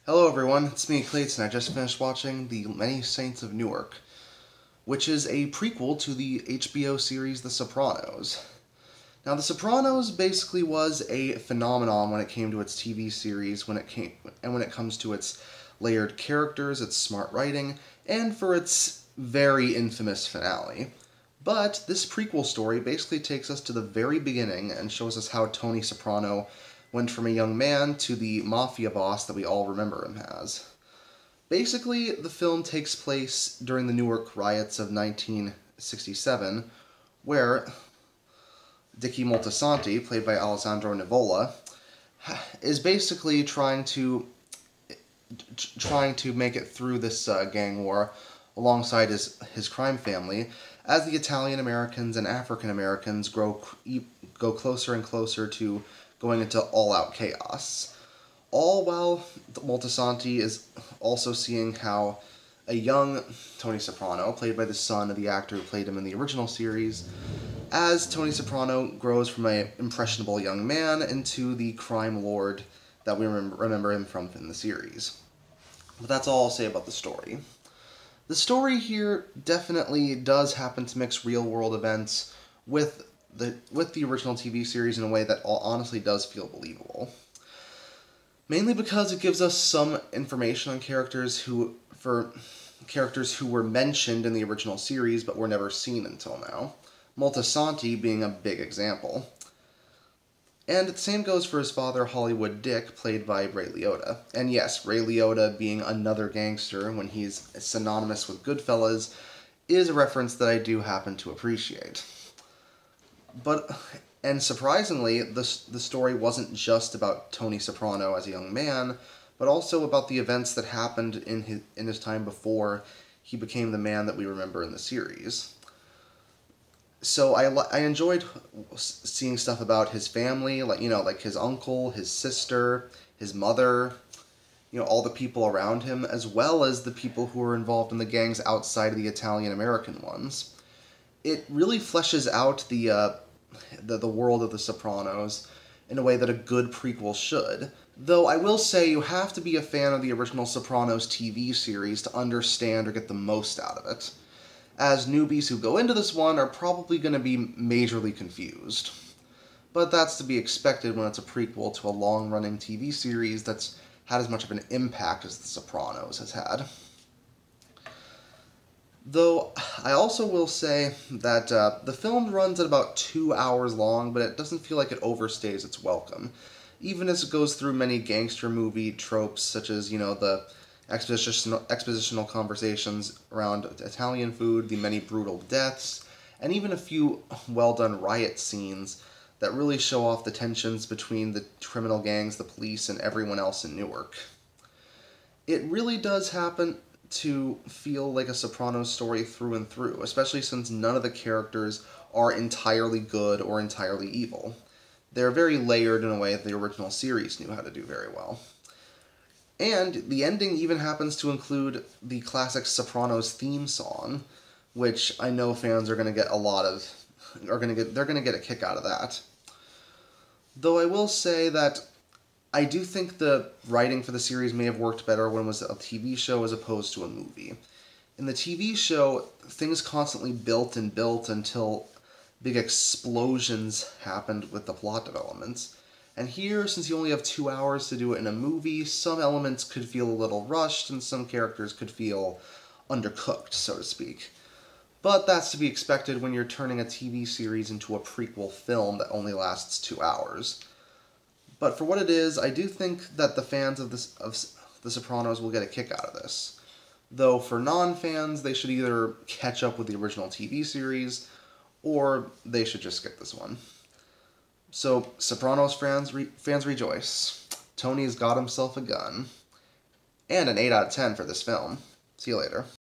Hello everyone, it's me, Clayton. I just finished watching The Many Saints of Newark, which is a prequel to the HBO series The Sopranos. Now, The Sopranos basically was a phenomenon when it came to its TV series, when it comes to its layered characters, its smart writing, and for its very infamous finale. But this prequel story basically takes us to the very beginning and shows us how Tony Soprano went from a young man to the mafia boss that we all remember him as. Basically, the film takes place during the Newark riots of 1967, where Dicky Moltisanti, played by Alessandro Nivola, is basically trying to make it through this gang war alongside his crime family, as the Italian Americans and African Americans go closer and closer to going into all-out chaos. All while Moltisanti is also seeing how a young Tony Soprano, played by the son of the actor who played him in the original series, as Tony Soprano grows from an impressionable young man into the crime lord that we remember him from in the series. But that's all I'll say about the story. The story here definitely does happen to mix real-world events with the original TV series in a way that honestly does feel believable. Mainly because it gives us some information on characters who were mentioned in the original series but were never seen until now. Moltisanti being a big example. And the same goes for his father, Hollywood Dick, played by Ray Liotta. And yes, Ray Liotta being another gangster when he's synonymous with Goodfellas is a reference that I do happen to appreciate. And surprisingly, the story wasn't just about Tony Soprano as a young man, but also about the events that happened in his time before he became the man that we remember in the series. So I enjoyed seeing stuff about his family, like his uncle, his sister, his mother, all the people around him, as well as the people who were involved in the gangs outside of the Italian-American ones. It really fleshes out the world of The Sopranos in a way that a good prequel should. Though I will say you have to be a fan of the original Sopranos TV series to understand or get the most out of it, as newbies who go into this one are probably going to be majorly confused. But that's to be expected when it's a prequel to a long-running TV series that's had as much of an impact as The Sopranos has had. Though, I also will say that the film runs at about 2 hours long, but it doesn't feel like it overstays its welcome. Even as it goes through many gangster movie tropes, such as, the expositional conversations around Italian food, the many brutal deaths, and even a few well-done riot scenes that really show off the tensions between the criminal gangs, the police, and everyone else in Newark. It really does happen to feel like a Sopranos story through and through, especially since none of the characters are entirely good or entirely evil. They're very layered in a way that the original series knew how to do very well. And the ending even happens to include the classic Sopranos theme song, which I know fans are going to get they're going to get a kick out of that. Though I will say that I do think the writing for the series may have worked better when it was a TV show as opposed to a movie. In the TV show, things constantly built and built until big explosions happened with the plot developments. And here, since you only have 2 hours to do it in a movie, some elements could feel a little rushed and some characters could feel undercooked, so to speak. But that's to be expected when you're turning a TV series into a prequel film that only lasts 2 hours. But for what it is, I do think that the fans of The Sopranos will get a kick out of this. Though for non-fans, they should either catch up with the original TV series, or they should just skip this one. So, Sopranos fans rejoice. Tony's got himself a gun. And an 8 out of 10 for this film. See you later.